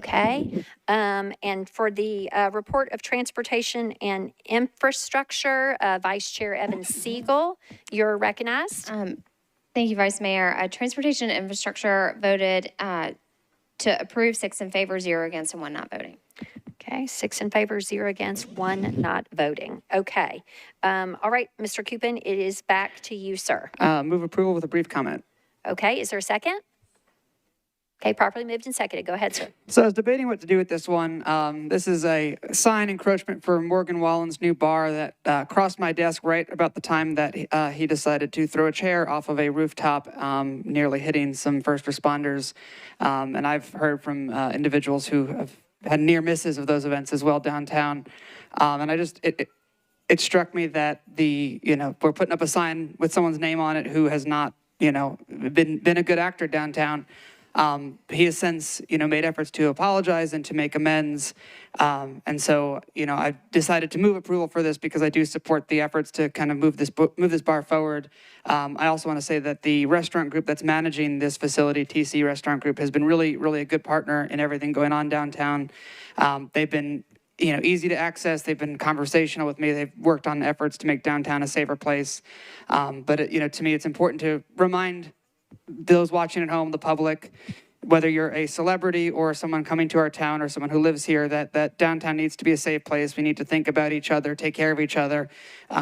Okay. And for the report of transportation and infrastructure, Vice Chair Evan Siegel, you're recognized. Thank you, Vice Mayor. Transportation and Infrastructure voted to approve, 6 in favor, 0 against, and 1 not voting. Okay, 6 in favor, 0 against, 1 not voting. Okay. All right, Mr. Cupin, it is back to you, sir. Move approval with a brief comment. Okay, is there a second? Okay, properly moved and seconded. Go ahead, sir. So I was debating what to do with this one. This is a sign encroachment for Morgan Wallen's new bar that crossed my desk right about the time that he decided to throw a chair off of a rooftop, nearly hitting some first responders. And I've heard from individuals who have had near misses of those events as well downtown. And it struck me that we're putting up a sign with someone's name on it who has not, been a good actor downtown. He has since, made efforts to apologize and to make amends. And so, I've decided to move approval for this because I do support the efforts to kind of move this bar forward. I also want to say that the restaurant group that's managing this facility, TC Restaurant Group, has been really, really a good partner in everything going on downtown. They've been, easy to access. They've been conversational with me. They've worked on efforts to make downtown a safer place. But, to me, it's important to remind those watching at home, the public, whether you're a celebrity or someone coming to our town or someone who lives here, that downtown needs to be a safe place. We need to think about each other, take care of each other.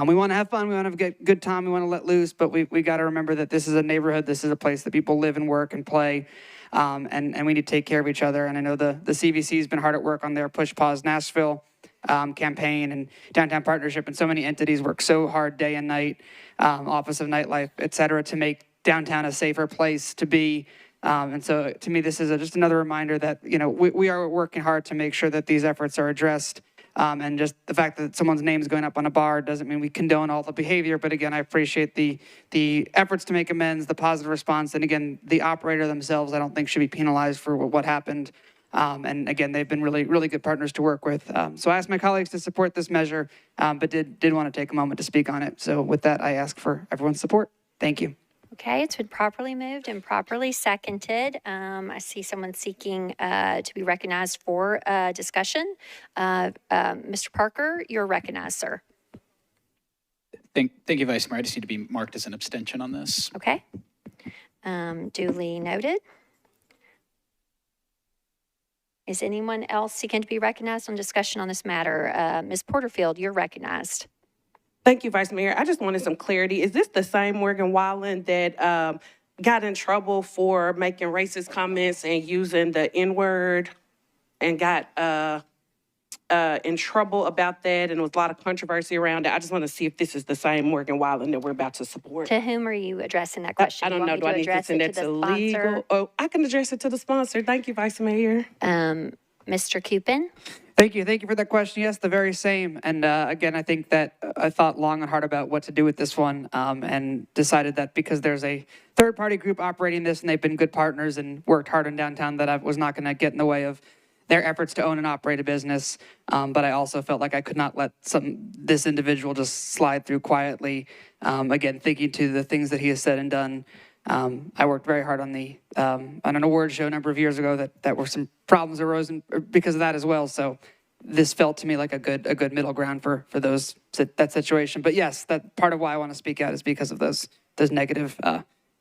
We want to have fun. We want to have a good time. We want to let loose, but we got to remember that this is a neighborhood. This is a place that people live and work and play. And we need to take care of each other. And I know the CVC has been hard at work on their Push Pause Nashville campaign and downtown partnership, and so many entities work so hard day and night, Office of Nightlife, et cetera, to make downtown a safer place to be. And so to me, this is just another reminder that, we are working hard to make sure that these efforts are addressed. And just the fact that someone's name is going up on a bar doesn't mean we condone all the behavior. But again, I appreciate the efforts to make amends, the positive response. And again, the operator themselves, I don't think should be penalized for what happened. And again, they've been really, really good partners to work with. So I asked my colleagues to support this measure, but did want to take a moment to speak on it. So with that, I ask for everyone's support. Thank you. Okay, it's been properly moved and properly seconded. I see someone seeking to be recognized for discussion. Mr. Parker, you're recognized, sir. Thank you, Vice Mayor. I just need to be marked as an abstention on this. Okay. Duly noted. Is anyone else seeking to be recognized on discussion on this matter? Ms. Porterfield, you're recognized. Thank you, Vice Mayor. I just wanted some clarity. Is this the same Morgan Wallen that got in trouble for making racist comments and using the N-word and got in trouble about that, and there was a lot of controversy around it? I just want to see if this is the same Morgan Wallen that we're about to support. To whom are you addressing that question? I don't know. Do I need to send it to legal? Oh, I can address it to the sponsor. Thank you, Vice Mayor. Mr. Cupin? Thank you. Thank you for that question. Yes, the very same. And again, I think that I thought long and hard about what to do with this one, and decided that because there's a third-party group operating this and they've been good partners and worked hard in downtown, that I was not going to get in the way of their efforts to own and operate a business. But I also felt like I could not let this individual just slide through quietly. Again, thinking to the things that he has said and done. I worked very hard on an award show a number of years ago that were some problems arose because of that as well. So this felt to me like a good middle ground for that situation. But yes, that part of why I want to speak out is because of those negative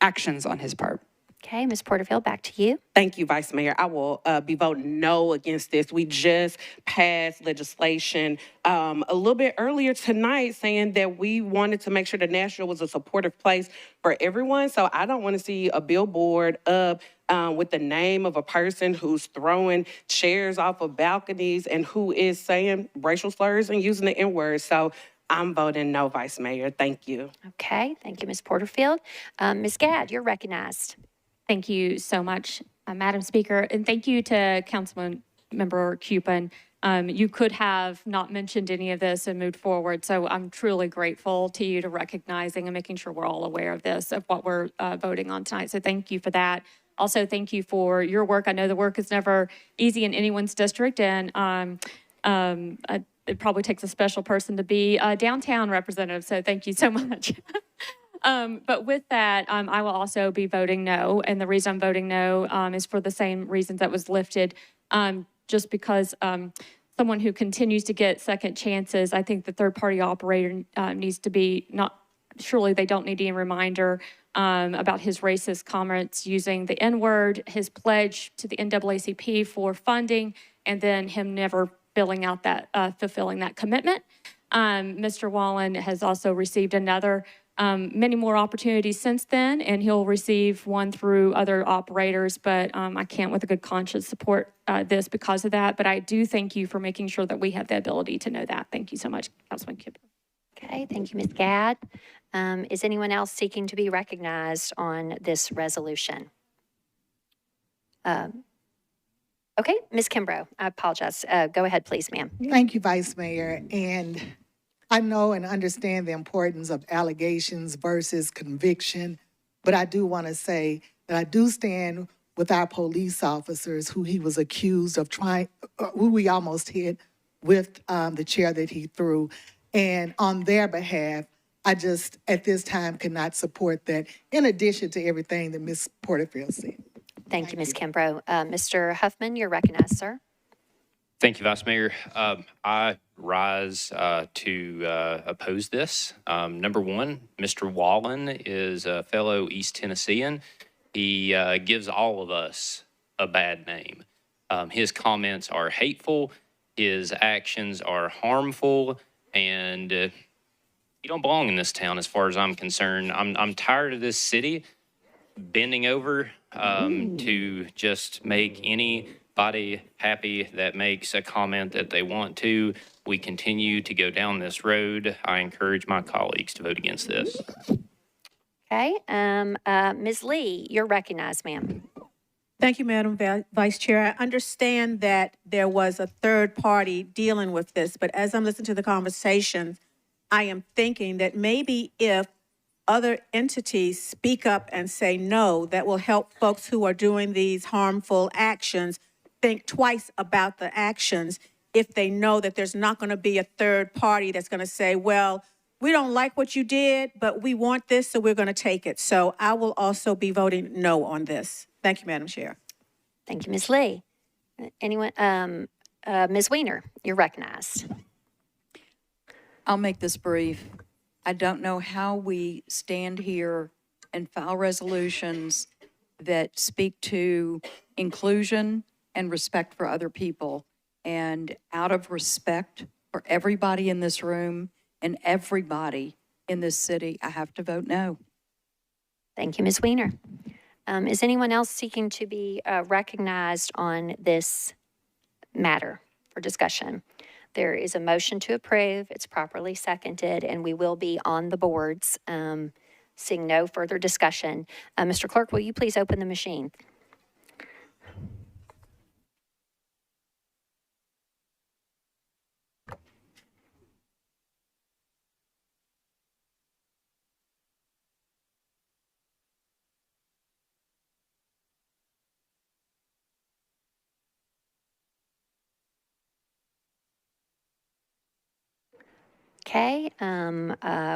actions on his part. Okay, Ms. Porterfield, back to you. Thank you, Vice Mayor. I will be voting no against this. We just passed legislation a little bit earlier tonight saying that we wanted to make sure that Nashville was a supportive place for everyone. So I don't want to see a billboard up with the name of a person who's throwing chairs off of balconies and who is saying racial slurs and using the N-word. So I'm voting no, Vice Mayor. Thank you. Okay, thank you, Ms. Porterfield. Ms. Gadd, you're recognized. Thank you so much, Madam Speaker, and thank you to Councilman Member Cupin. You could have not mentioned any of this and moved forward, so I'm truly grateful to you to recognizing and making sure we're all aware of this, of what we're voting on tonight. So thank you for that. Also, thank you for your work. I know the work is never easy in anyone's district, and it probably takes a special person to be a downtown representative, so thank you so much. But with that, I will also be voting no. And the reason I'm voting no is for the same reasons that was lifted. just because someone who continues to get second chances, I think the third-party operator needs to be surely they don't need any reminder about his racist comments using the N-word, his pledge to the NAACP for funding, and then him never fulfilling that commitment. Mr. Wallen has also received many more opportunities since then, and he'll receive one through other operators, but I can't with a good conscience support this because of that. But I do thank you for making sure that we have the ability to know that. Thank you so much, Councilman Kipper. Okay, thank you, Ms. Gadd. Is anyone else seeking to be recognized on this resolution? Okay, Ms. Kimbrough, I apologize. Go ahead, please, ma'am. Thank you, Vice Mayor. And I know and understand the importance of allegations versus conviction, but I do want to say that I do stand with our police officers who he was accused of who he almost hit with the chair that he threw. And on their behalf, I just, at this time, cannot support that, in addition to everything that Ms. Porterfield said. Thank you, Ms. Kimbrough. Mr. Huffman, you're recognized, sir. Thank you, Vice Mayor. I rise to oppose this. Number one, Mr. Wallen is a fellow East Tennessean. He gives all of us a bad name. His comments are hateful. His actions are harmful, and you don't belong in this town as far as I'm concerned. I'm tired of this city bending over to just make anybody happy that makes a comment that they want to. We continue to go down this road. I encourage my colleagues to vote against this. Okay, Ms. Lee, you're recognized, ma'am. Thank you, Madam Vice Chair. I understand that there was a third party dealing with this, but as I'm listening to the conversation, I am thinking that maybe if other entities speak up and say no, that will help folks who are doing these harmful actions think twice about the actions if they know that there's not going to be a third party that's going to say, well, we don't like what you did, but we want this, so we're going to take it. So I will also be voting no on this. Thank you, Madam Chair. Thank you, Ms. Lee. Anyone? Ms. Weiner, you're recognized. I'll make this brief. I don't know how we stand here and file resolutions that speak to inclusion and respect for other people. And out of respect for everybody in this room and everybody in this city, I have to vote no. Thank you, Ms. Weiner. Is anyone else seeking to be recognized on this matter for discussion? There is a motion to approve. It's properly seconded, and we will be on the boards. Seeing no further discussion. Mr. Clerk, will you please open the machine? Okay,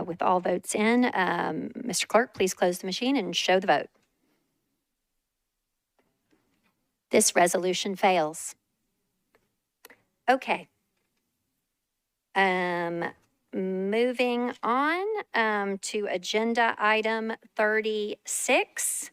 with all votes in, Mr. Clerk, please close the machine and show the vote. This resolution fails. Okay. Moving on to agenda item 36.